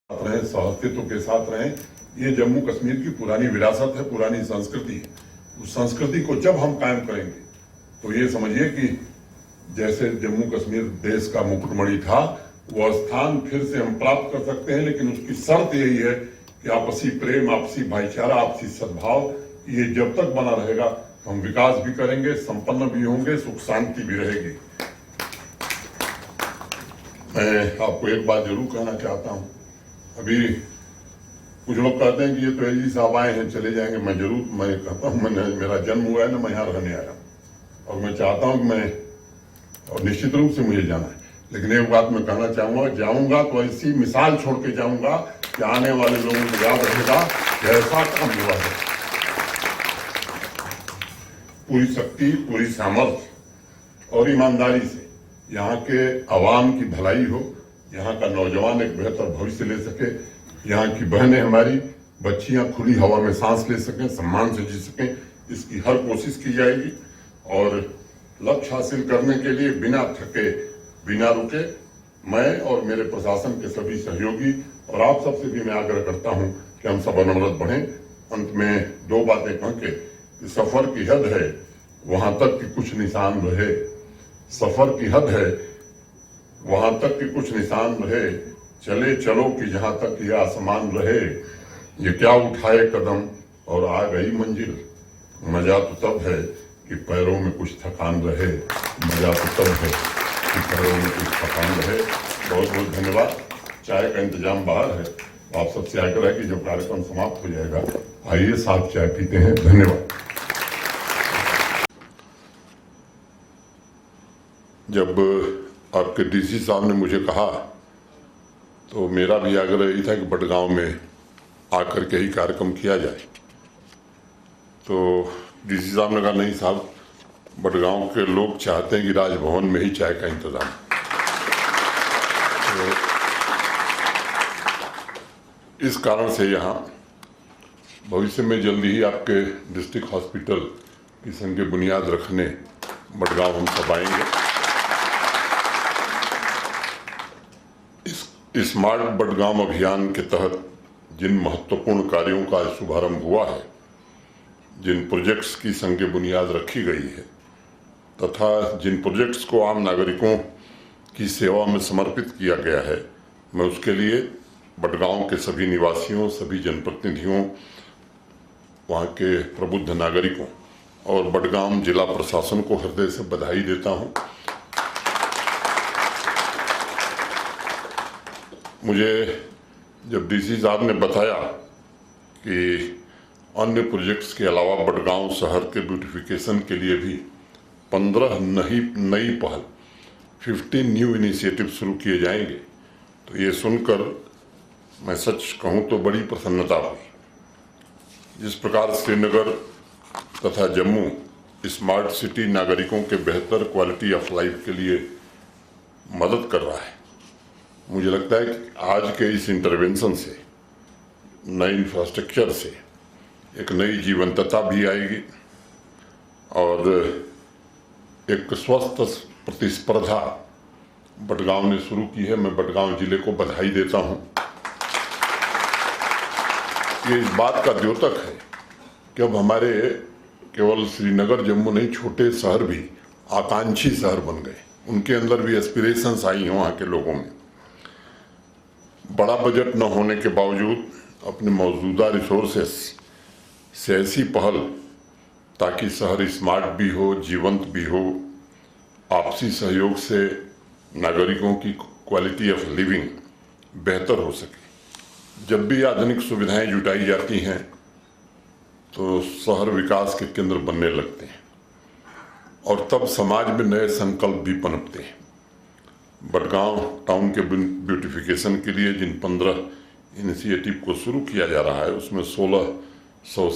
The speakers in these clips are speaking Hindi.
रहें, सहअस्तित्व के साथ रहें। ये जम्मू कश्मीर की पुरानी विरासत है, पुरानी संस्कृति है। उस संस्कृति को जब हम कायम करेंगे तो ये समझिए कि जैसे जम्मू कश्मीर देश का मुकुटमणि था, वह स्थान फिर से हम प्राप्त कर सकते हैं, लेकिन उसकी शर्त यही है कि आपसी प्रेम, आपसी भाईचारा, आपसी सद्भाव ये जब तक बना रहेगा हम विकास भी करेंगे, संपन्न भी होंगे, सुख शांति भी रहेगी। मैं आपको एक बात जरूर कहना चाहता हूं। अभी कुछ लोग कहते हैं कि ये तो एलजी साहब आए हैं, चले जाएंगे। मैं कहता हूं, मेरा जन्म हुआ है ना, मैं यहाँ रहने आया और मैं चाहता हूं कि और निश्चित रूप से मुझे जाना है, लेकिन एक बात मैं कहना चाहूंगा, जाऊंगा तो ऐसी मिसाल छोड़ के जाऊंगा कि आने वाले लोगों को याद रहेगा कि ऐसा काम हुआ है। पूरी शक्ति, पूरी सामर्थ्य और ईमानदारी से यहाँ के आवाम की भलाई हो, यहाँ का नौजवान एक बेहतर भविष्य ले सके, यहाँ की बहनें, हमारी बच्चियां खुली हवा में सांस ले सकें, सम्मान से जी सकें, इसकी हर कोशिश की जाएगी। और लक्ष्य हासिल करने के लिए बिना थके, बिना रुके मैं और मेरे प्रशासन के सभी सहयोगी और आप सबसे भी मैं आग्रह करता हूं कि हम सब अनवरत बढ़ें। अंत में दो बातें कह के कि सफर की हद है वहां तक कि कुछ निशान रहे, सफर की हद है वहां तक कि कुछ निशान रहे, चले चलो कि जहां तक ये आसमान रहे, ये क्या उठाए कदम और आ गई मंजिल। मजा तो तब है कि पैरों में कुछ थकान रहे, मजा तो तब है कि पैरों में कुछ थकान रहे। बहुत बहुत धन्यवाद। चाय का इंतजाम बाहर है, आप सबसे आग्रह है कि जब कार्यक्रम समाप्त हो जाएगा आइए साथ चाय पीते हैं। धन्यवाद। जब आपके डीसी साहब ने मुझे कहा तो मेरा भी आग्रह यही था कि बड़गांव में आकर के ही कार्यक्रम किया जाए। तो डीसी साहब ने कहा नहीं साहब, बड़गांव के लोग चाहते हैं कि राजभवन में ही चाय का इंतजाम। तो इस कारण से यहाँ भविष्य में जल्दी ही आपके डिस्ट्रिक्ट हॉस्पिटल की संग बुनियाद रखने बड़गांव हम सब आएंगे। स्मार्ट बड़गांव अभियान के तहत जिन महत्वपूर्ण कार्यों का शुभारंभ हुआ है, जिन प्रोजेक्ट्स की संग बुनियाद रखी गई है तथा जिन प्रोजेक्ट्स को आम नागरिकों की सेवा में समर्पित किया गया है, मैं उसके लिए बड़गांव के सभी निवासियों, सभी जनप्रतिनिधियों, वहाँ के प्रबुद्ध नागरिकों और बड़गांव जिला प्रशासन को हृदय से बधाई देता हूँ। मुझे जब डीसी साहब ने बताया कि अन्य प्रोजेक्ट्स के अलावा बड़गांव शहर के ब्यूटिफिकेशन के लिए भी 15 नई पहल, 15 न्यू इनिशिएटिव शुरू किए जाएंगे, तो ये सुनकर मैं सच कहूँ तो बड़ी प्रसन्नता हुई। जिस प्रकार श्रीनगर तथा जम्मू स्मार्ट सिटी नागरिकों के बेहतर क्वालिटी ऑफ लाइफ के लिए मदद कर रहा है, मुझे लगता है कि आज के इस इंटरवेंशन से, नए इंफ्रास्ट्रक्चर से एक नई जीवंतता भी आएगी और एक स्वस्थ प्रतिस्पर्धा बड़गांव ने शुरू की है। मैं बड़गांव जिले को बधाई देता हूं। ये इस बात का द्योतक है कि अब हमारे केवल श्रीनगर जम्मू नहीं, छोटे शहर भी आकांक्षी शहर बन गए, उनके अंदर भी एस्पिरेशंस आई हैं वहाँ के लोगों में। बड़ा बजट न होने के बावजूद अपने मौजूदा रिसोर्सेस से ऐसी पहल ताकि शहर स्मार्ट भी हो, जीवंत भी हो, आपसी सहयोग से नागरिकों की क्वालिटी ऑफ लिविंग बेहतर हो सके। जब भी आधुनिक सुविधाएं जुटाई जाती हैं तो शहर विकास के केंद्र बनने लगते हैं और तब समाज में नए संकल्प भी पनपते हैं। बड़गांव टाउन के ब्यूटिफिकेशन के लिए जिन 15 इनिशिएटिव को शुरू किया जा रहा है, उसमें 1600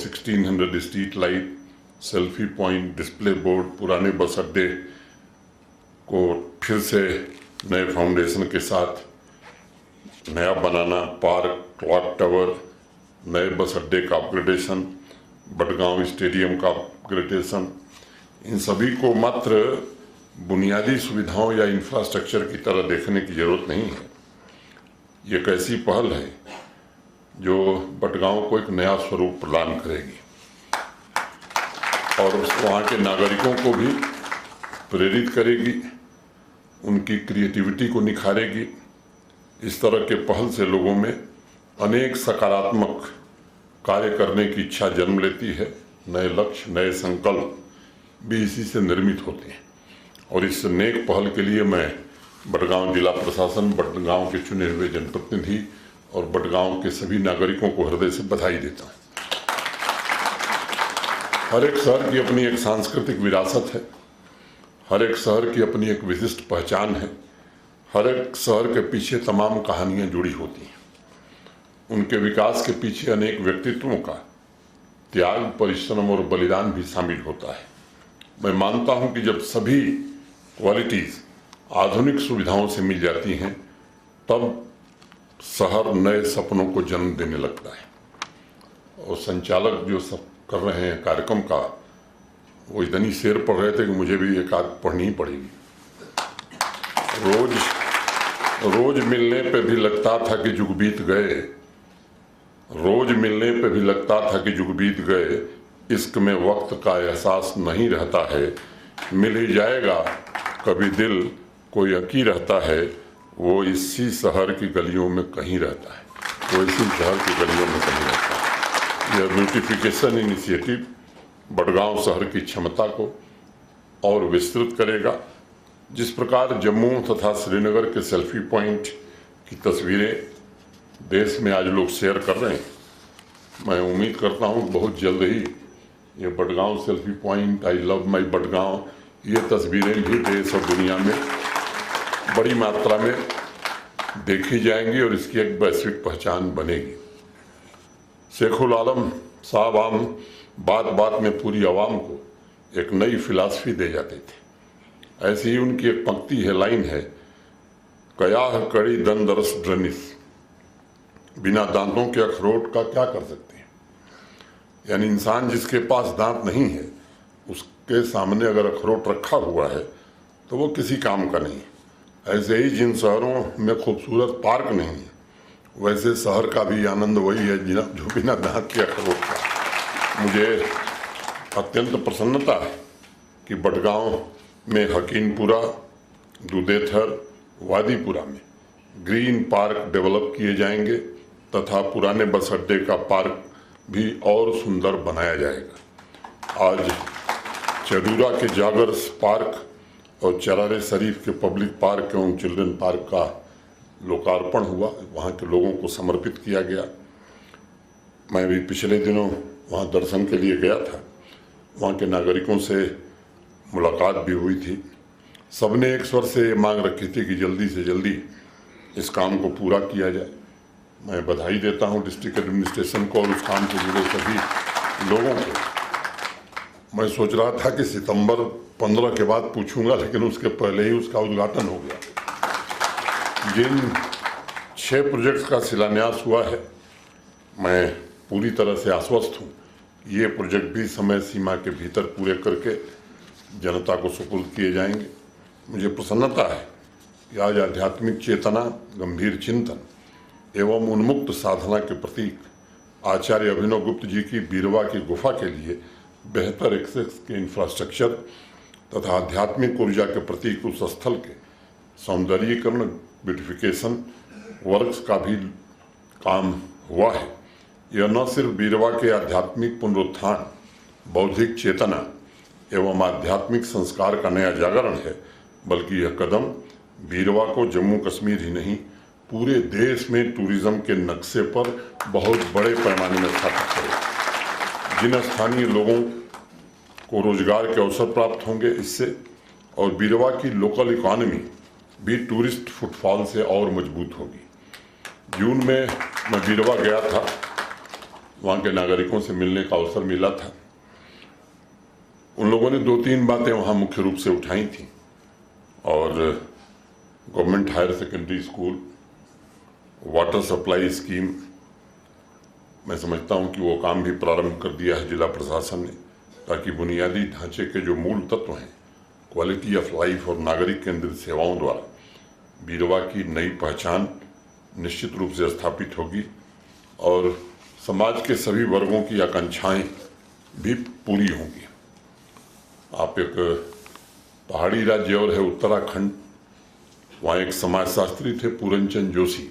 street light, selfie point, display board, पुराने बस अड्डे को फिर से नए फाउंडेशन के साथ नया बनाना, पार्क, क्लॉक टावर, नए बस अड्डे का अपग्रेडेशन, बड़गांव स्टेडियम का अपग्रेडेशन, इन सभी को मात्र बुनियादी सुविधाओं या इंफ्रास्ट्रक्चर की तरह देखने की जरूरत नहीं है। ये एक ऐसी पहल है जो बटगांव को एक नया स्वरूप प्रदान करेगी और वहाँ के नागरिकों को भी प्रेरित करेगी, उनकी क्रिएटिविटी को निखारेगी। इस तरह के पहल से लोगों में अनेक सकारात्मक कार्य करने की इच्छा जन्म लेती है। नए लक्ष्य, नए संकल्प भी इसी से निर्मित होते हैं और इस नेक पहल के लिए मैं बटगांव जिला प्रशासन, बटगांव के चुने हुए जनप्रतिनिधि और बटगांव के सभी नागरिकों को हृदय से बधाई देता हूँ। हर एक शहर की अपनी एक सांस्कृतिक विरासत है, हर एक शहर की अपनी एक विशिष्ट पहचान है, हर एक शहर के पीछे तमाम कहानियां जुड़ी होती हैं। उनके विकास के पीछे अनेक व्यक्तित्वों का त्याग, परिश्रम और बलिदान भी शामिल होता है। मैं मानता हूं कि जब सभी क्वालिटीज आधुनिक सुविधाओं से मिल जाती हैं तब शहर नए सपनों को जन्म देने लगता है। और संचालक जो सब कर रहे हैं कार्यक्रम का, वो इतनी शेर पढ़ रहे थे कि मुझे भी एक आध पढ़नी ही पड़ेगी। रोज मिलने पे भी लगता था कि जुग बीत गए, रोज मिलने पे भी लगता था कि जुग बीत गए, इश्क में वक्त का एहसास नहीं रहता है, मिल ही जाएगा कभी दिल कोई अकी रहता है, वो इसी शहर की गलियों में कहीं रहता है, वो इसी शहर की गलियों में कहीं रहता है। यह ब्यूटिफिकेशन इनिशिएटिव बटगांव शहर की क्षमता को और विस्तृत करेगा। जिस प्रकार जम्मू तथा श्रीनगर के सेल्फी पॉइंट की तस्वीरें देश में आज लोग शेयर कर रहे हैं, मैं उम्मीद करता हूं बहुत जल्द ही ये Batgaon selfie point, I love my Batgaon, ये तस्वीरें भी देश और दुनिया में बड़ी मात्रा में देखी जाएंगी और इसकी एक वैश्विक पहचान बनेगी। शेखुल आलम साहब आम बात बात में पूरी आवाम को एक नई फिलॉसफी दे जाते थे। ऐसी ही उनकी एक पंक्ति है, लाइन है, कयाह कड़ी दंदरस ड्रनिस, बिना दांतों के अखरोट का क्या कर सकते हैं। यानी इंसान जिसके पास दांत नहीं है उसके सामने अगर अखरोट रखा हुआ है तो वो किसी काम का नहीं है। ऐसे ही जिन शहरों में खूबसूरत पार्क नहीं है वैसे शहर का भी आनंद वही है जो बिना दांत के अखरोट का। मुझे अत्यंत प्रसन्नता है कि बटगांव में हकीमपुरा, दुधेथर, वादीपुरा में ग्रीन पार्क डेवलप किए जाएंगे तथा पुराने बस अड्डे का पार्क भी और सुंदर बनाया जाएगा। आज चरूरा के जागर्स पार्क और चरारे शरीफ के पब्लिक पार्क एवं चिल्ड्रन पार्क का लोकार्पण हुआ, वहाँ के लोगों को समर्पित किया गया। मैं भी पिछले दिनों वहाँ दर्शन के लिए गया था, वहाँ के नागरिकों से मुलाकात भी हुई थी। सबने एक स्वर से मांग रखी थी कि जल्दी से जल्दी इस काम को पूरा किया जाए। मैं बधाई देता हूँ डिस्ट्रिक्ट एडमिनिस्ट्रेशन को और उस काम से जुड़े सभी लोगों को। मैं सोच रहा था कि सितंबर 15 के बाद पूछूंगा, लेकिन उसके पहले ही उसका उद्घाटन हो गया। जिन 6 प्रोजेक्ट्स का शिलान्यास हुआ है, मैं पूरी तरह से आश्वस्त हूँ ये प्रोजेक्ट भी समय सीमा के भीतर पूरे करके जनता को सुपुर्द किए जाएंगे। मुझे प्रसन्नता है कि आज आध्यात्मिक चेतना, गंभीर चिंतन एवं उन्मुक्त साधना के प्रतीक आचार्य अभिनव गुप्त जी की बीरवा की गुफा के लिए बेहतर एक्सेस के इंफ्रास्ट्रक्चर तथा आध्यात्मिक ऊर्जा के प्रतीक उस स्थल के सौंदर्यीकरण, ब्यूटिफिकेशन वर्क्स का भी काम हुआ है। यह न सिर्फ बीरवा के आध्यात्मिक पुनरुत्थान, बौद्धिक चेतना एवं आध्यात्मिक संस्कार का नया जागरण है, बल्कि यह कदम बीरवा को जम्मू कश्मीर ही नहीं पूरे देश में टूरिज्म के नक्शे पर बहुत बड़े पैमाने में स्थापित करेगा। जिन स्थानीय लोगों को रोजगार के अवसर प्राप्त होंगे इससे, और बीरवा की लोकल इकॉनमी भी टूरिस्ट फुटफॉल से और मजबूत होगी। जून में मैं बीरवा गया था, वहाँ के नागरिकों से मिलने का अवसर मिला था। उन लोगों ने 2-3 बातें वहाँ मुख्य रूप से उठाई थी, और government higher secondary school, water supply scheme, मैं समझता हूँ कि वो काम भी प्रारंभ कर दिया है जिला प्रशासन ने, ताकि बुनियादी ढांचे के जो मूल तत्व हैं, क्वालिटी ऑफ लाइफ और नागरिक केंद्रित सेवाओं द्वारा बीरवा की नई पहचान निश्चित रूप से स्थापित होगी और समाज के सभी वर्गों की आकांक्षाएं भी पूरी होंगी। आप एक पहाड़ी राज्य और है उत्तराखंड, वहाँ एक समाजशास्त्री थे पूरनचंद जोशी।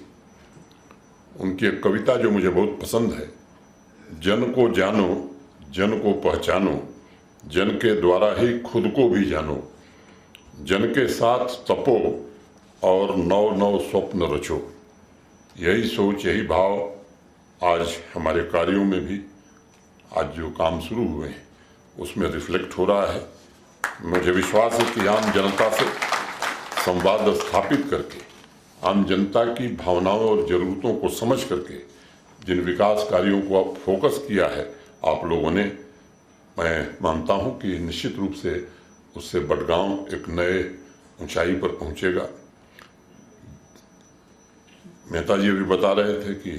उनकी एक कविता जो मुझे बहुत पसंद है, जन को जानो जन को पहचानो, जन के द्वारा ही खुद को भी जानो, जन के साथ तपो और नव नव स्वप्न रचो। यही सोच, यही भाव आज हमारे कार्यों में भी आज जो काम शुरू हुए हैं उसमें रिफ्लेक्ट हो रहा है। मुझे विश्वास है कि आम जनता से संवाद स्थापित करके, आम जनता की भावनाओं और जरूरतों को समझ करके जिन विकास कार्यों को आप फोकस किया है आप लोगों ने, मैं मानता हूं कि निश्चित रूप से उससे बडगांव एक नए ऊंचाई पर पहुंचेगा। मेहता जी अभी बता रहे थे कि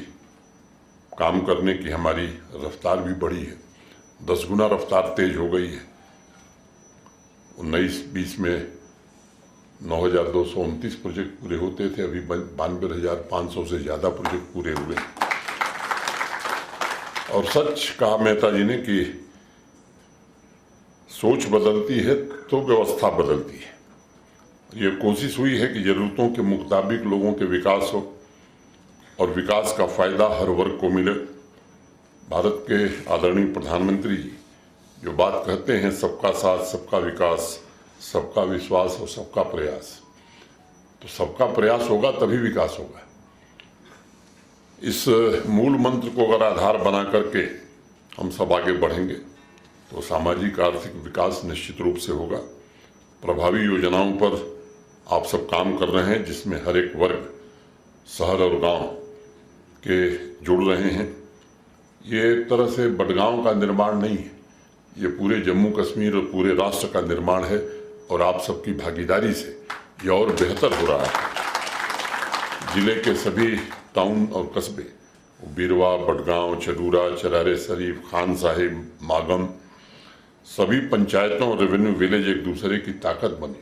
काम करने की हमारी रफ्तार भी बढ़ी है, 10 गुना रफ्तार तेज हो गई है। 19-20 में 9,229 प्रोजेक्ट पूरे होते थे, अभी 92,500 से ज़्यादा प्रोजेक्ट पूरे हुए। और सच कहा मेहता जी ने कि सोच बदलती है तो व्यवस्था बदलती है। ये कोशिश हुई है कि जरूरतों के मुताबिक लोगों के विकास हो और विकास का फायदा हर वर्ग को मिले। भारत के आदरणीय प्रधानमंत्री जी जो बात कहते हैं, सबका साथ, सबका विकास, सबका विश्वास और सबका प्रयास, तो सबका प्रयास होगा तभी विकास होगा। इस मूल मंत्र को अगर आधार बना करके हम सब आगे बढ़ेंगे तो सामाजिक आर्थिक विकास निश्चित रूप से होगा। प्रभावी योजनाओं पर आप सब काम कर रहे हैं जिसमें हर एक वर्ग, शहर और गांव के जुड़ रहे हैं। ये एक तरह से बडगांव का निर्माण नहीं है, ये पूरे जम्मू कश्मीर और पूरे राष्ट्र का निर्माण है और आप सबकी भागीदारी से ये और बेहतर हो रहा है। जिले के सभी टाउन और कस्बे, बीरवा, बडगांव, चरूरा, चरारे शरीफ, खान साहिब, मागम, सभी पंचायतों और रेवेन्यू विलेज एक दूसरे की ताकत बने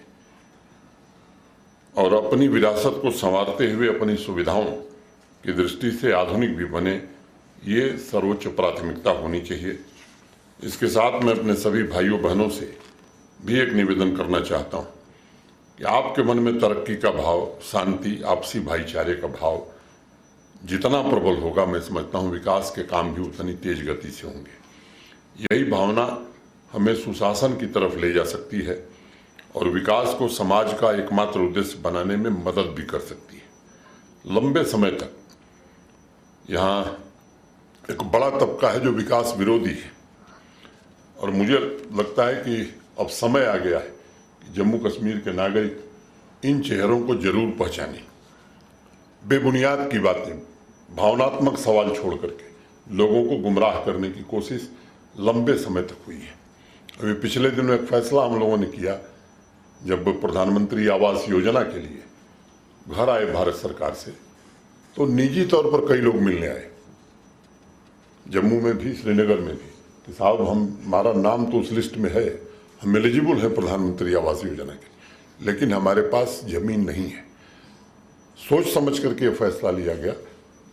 और अपनी विरासत को संवारते हुए अपनी सुविधाओं की दृष्टि से आधुनिक भी बने, ये सर्वोच्च प्राथमिकता होनी चाहिए। इसके साथ मैं अपने सभी भाइयों बहनों से भी एक निवेदन करना चाहता हूँ कि आपके मन में तरक्की का भाव, शांति, आपसी भाईचारे का भाव जितना प्रबल होगा, मैं समझता हूँ विकास के काम भी उतनी तेज गति से होंगे। यही भावना हमें सुशासन की तरफ ले जा सकती है और विकास को समाज का एकमात्र उद्देश्य बनाने में मदद भी कर सकती है। लंबे समय तक यहाँ एक बड़ा तबका है जो विकास विरोधी है और मुझे लगता है कि अब समय आ गया है कि जम्मू कश्मीर के नागरिक इन चेहरों को जरूर पहचानें। बेबुनियाद की बातें, भावनात्मक सवाल छोड़ करके लोगों को गुमराह करने की कोशिश लंबे समय तक हुई है। अभी पिछले दिनों एक फैसला हम लोगों ने किया, जब प्रधानमंत्री आवास योजना के लिए घर आए भारत सरकार से, तो निजी तौर पर कई लोग मिलने आए, जम्मू में भी, श्रीनगर में भी, कि साहब हमारा नाम तो उस लिस्ट में है, हम एलिजिबल हैं प्रधानमंत्री आवास योजना के, लेकिन हमारे पास जमीन नहीं है। सोच समझ करके ये फैसला लिया गया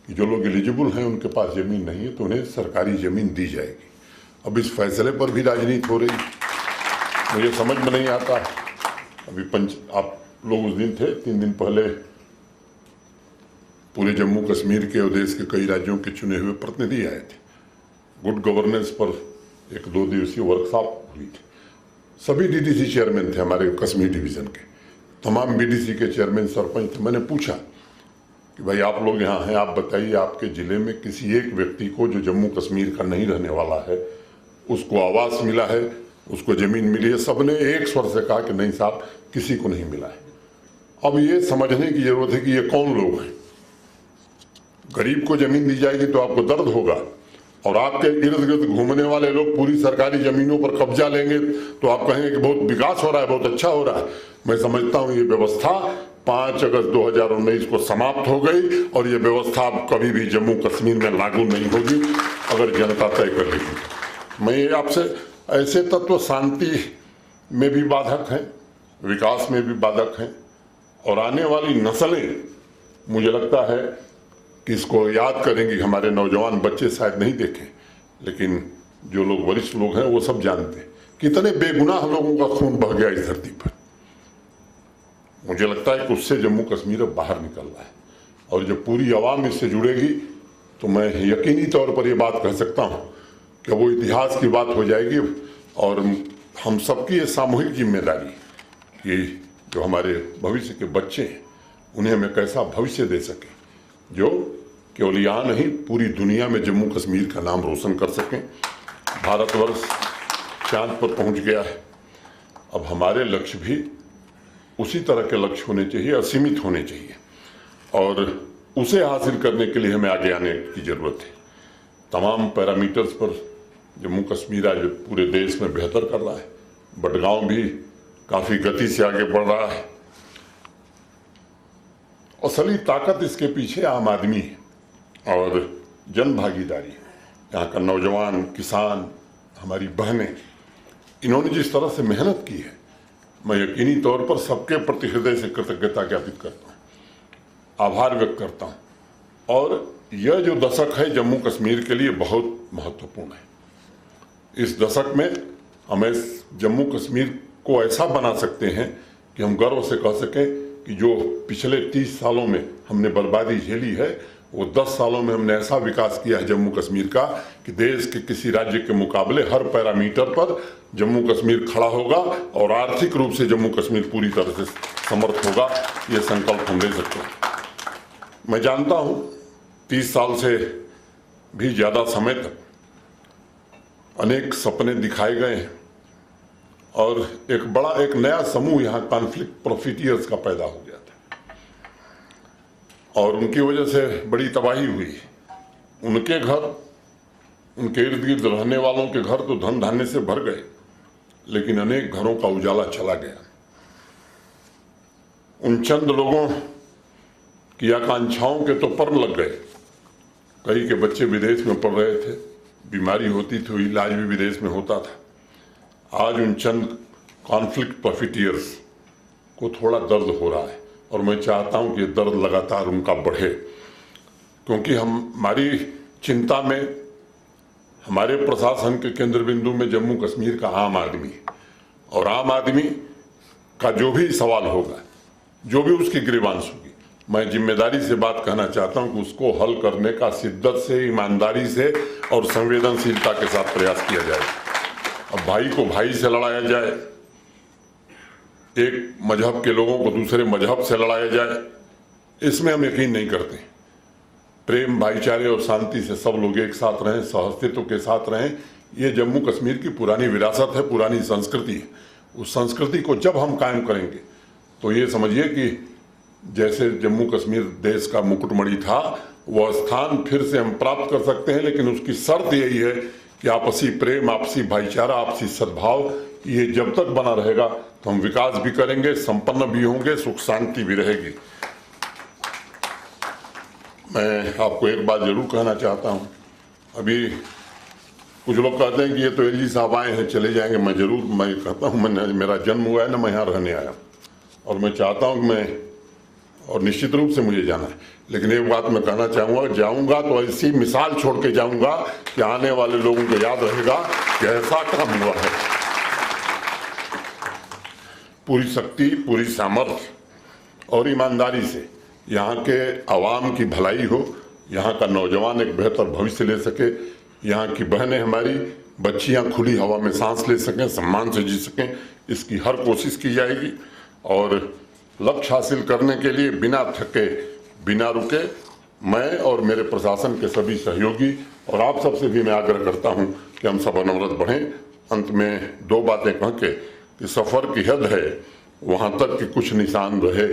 कि जो लोग एलिजिबल हैं उनके पास जमीन नहीं है तो उन्हें सरकारी जमीन दी जाएगी। अब इस फैसले पर भी राजनीति हो रही, मुझे समझ में नहीं आता। अभी आप लोग उस दिन थे, 3 दिन पहले पूरे जम्मू कश्मीर के और देश के कई राज्यों के चुने हुए प्रतिनिधि आए थे। गुड गवर्नेंस पर एक 2 दिवसीय वर्कशॉप हुई थी। सभी डीडीसी चेयरमैन थे हमारे कश्मीर डिवीजन के, तमाम बीडीसी के चेयरमैन, सरपंच थे। मैंने पूछा कि भाई आप लोग यहाँ हैं, आप बताइए आपके ज़िले में किसी एक व्यक्ति को जो जम्मू कश्मीर का नहीं रहने वाला है उसको आवास मिला है, उसको ज़मीन मिली है? सबने एक स्वर से कहा कि नहीं साहब, किसी को नहीं मिला है। अब ये समझने की ज़रूरत है कि ये कौन लोग हैं। गरीब को ज़मीन दी जाएगी तो आपको दर्द होगा और आपके इर्द गिर्द घूमने वाले लोग पूरी सरकारी ज़मीनों पर कब्जा लेंगे तो आप कहेंगे कि बहुत विकास हो रहा है, बहुत अच्छा हो रहा है। मैं समझता हूँ ये व्यवस्था 5 अगस्त 2019 को समाप्त हो गई और ये व्यवस्था अब कभी भी जम्मू कश्मीर में लागू नहीं होगी अगर जनता तय कर लेगी। मैं ये आपसे, ऐसे तत्व शांति में भी बाधक हैं, विकास में भी बाधक हैं और आने वाली नस्लें, मुझे लगता है कि इसको याद करेंगे, हमारे नौजवान बच्चे शायद नहीं देखें, लेकिन जो लोग वरिष्ठ लोग हैं वो सब जानते हैं कितने बेगुनाह लोगों का खून बह गया इस धरती पर। मुझे लगता है कि उससे जम्मू कश्मीर अब बाहर निकल रहा है, और जब पूरी आवाम इससे जुड़ेगी तो मैं यकीनी तौर पर यह बात कह सकता हूं कि वो इतिहास की बात हो जाएगी। और हम सबकी ये सामूहिक जिम्मेदारी कि जो हमारे भविष्य के बच्चे हैं उन्हें हमें कैसा भविष्य दे सकें जो केवल यहाँ नहीं पूरी दुनिया में जम्मू कश्मीर का नाम रोशन कर सकें। भारतवर्ष चांद पर पहुंच गया है, अब हमारे लक्ष्य भी उसी तरह के लक्ष्य होने चाहिए, असीमित होने चाहिए, और उसे हासिल करने के लिए हमें आगे आने की जरूरत है। तमाम पैरामीटर्स पर जम्मू कश्मीर आज पूरे देश में बेहतर कर रहा है। बडगांव भी काफी गति से आगे बढ़ रहा है। असली ताकत इसके पीछे आम आदमी है और जन भागीदारी। यहाँ का नौजवान, किसान, हमारी बहनें, इन्होंने जिस तरह से मेहनत की है, मैं यकीनी तौर पर सबके प्रति हृदय से कृतज्ञता ज्ञापित करता हूँ, आभार व्यक्त करता हूँ। और यह जो दशक है जम्मू कश्मीर के लिए बहुत महत्वपूर्ण है। इस दशक में हमें जम्मू कश्मीर को ऐसा बना सकते हैं कि हम गर्व से कह सकें कि जो पिछले 30 सालों में हमने बर्बादी झेली है वो 10 सालों में हमने ऐसा विकास किया है जम्मू कश्मीर का कि देश के किसी राज्य के मुकाबले हर पैरामीटर पर जम्मू कश्मीर खड़ा होगा और आर्थिक रूप से जम्मू कश्मीर पूरी तरह से समर्थ होगा। ये संकल्प हम ले सकते हैं। मैं जानता हूं 30 साल से भी ज्यादा समय तक अनेक सपने दिखाए गए हैं और एक नया समूह यहाँ कॉन्फ्लिक्ट प्रॉफिटियर्स का पैदा हो गया था और उनकी वजह से बड़ी तबाही हुई। उनके घर, उनके इर्द गिर्द रहने वालों के घर तो धन धान्य से भर गए, लेकिन अनेक घरों का उजाला चला गया। उन चंद लोगों की आकांक्षाओं के तो पर लग गए। कई के बच्चे विदेश में पढ़ रहे थे, बीमारी होती थी, इलाज भी विदेश में होता था। आज उन चंद कॉन्फ्लिक्ट प्रॉफिटियर्स को थोड़ा दर्द हो रहा है और मैं चाहता हूं कि ये दर्द लगातार उनका बढ़े, क्योंकि हमारी चिंता में हमारे प्रशासन के केंद्र बिंदु में जम्मू कश्मीर का आम आदमी है और आम आदमी का जो भी सवाल होगा, जो भी उसकी ग्रीवांस होगी, मैं जिम्मेदारी से बात कहना चाहता हूं कि उसको हल करने का शिद्दत से, ईमानदारी से और संवेदनशीलता के साथ प्रयास किया जाए। अब भाई को भाई से लड़ाया जाए, एक मजहब के लोगों को दूसरे मजहब से लड़ाया जाए, इसमें हम यकीन नहीं करते। प्रेम, भाईचारे और शांति से सब लोग एक साथ रहें, सहअस्तित्व के साथ रहें, ये जम्मू कश्मीर की पुरानी विरासत है, पुरानी संस्कृति है। उस संस्कृति को जब हम कायम करेंगे तो ये समझिए कि जैसे जम्मू कश्मीर देश का मुकुटमणि था, वह स्थान फिर से हम प्राप्त कर सकते हैं, लेकिन उसकी शर्त यही है कि आपसी प्रेम, आपसी भाईचारा, आपसी सद्भाव, ये जब तक बना रहेगा तो हम विकास भी करेंगे, संपन्न भी होंगे, सुख शांति भी रहेगी। मैं आपको एक बात जरूर कहना चाहता हूं। अभी कुछ लोग कहते हैं कि ये तो एलजी साहब आए हैं, चले जाएंगे। मैं कहता हूं, मेरा जन्म हुआ है ना, मैं यहाँ रहने आया और मैं चाहता हूं कि और निश्चित रूप से मुझे जाना है, लेकिन एक बात मैं कहना चाहूंगा, जाऊंगा तो ऐसी मिसाल छोड़ के जाऊंगा कि आने वाले लोगों को याद रहेगा कि ऐसा काम हुआ है। पूरी शक्ति, पूरी सामर्थ्य और ईमानदारी से यहाँ के आवाम की भलाई हो, यहाँ का नौजवान एक बेहतर भविष्य ले सके, यहाँ की बहनें, हमारी बच्चियाँ खुली हवा में सांस ले सकें, सम्मान से जी सकें, इसकी हर कोशिश की जाएगी। और लक्ष्य हासिल करने के लिए बिना थके, बिना रुके, मैं और मेरे प्रशासन के सभी सहयोगी और आप सबसे भी मैं आग्रह करता हूं कि हम सब अनवरत बढ़ें। अंत में 2 बातें कह के कि सफर की हद है वहां तक कि कुछ निशान रहे,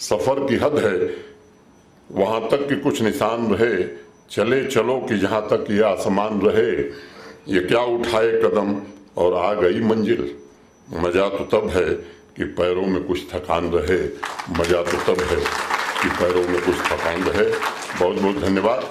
सफर की हद है वहां तक कि कुछ निशान रहे, चले चलो कि जहां तक ये आसमान रहे, ये क्या उठाए कदम और आ गई मंजिल। मजा तो तब है कि पैरों में कुछ थकान रहे, मजा तो तब है कि पैरों में कुछ थकान रहे। बहुत बहुत धन्यवाद।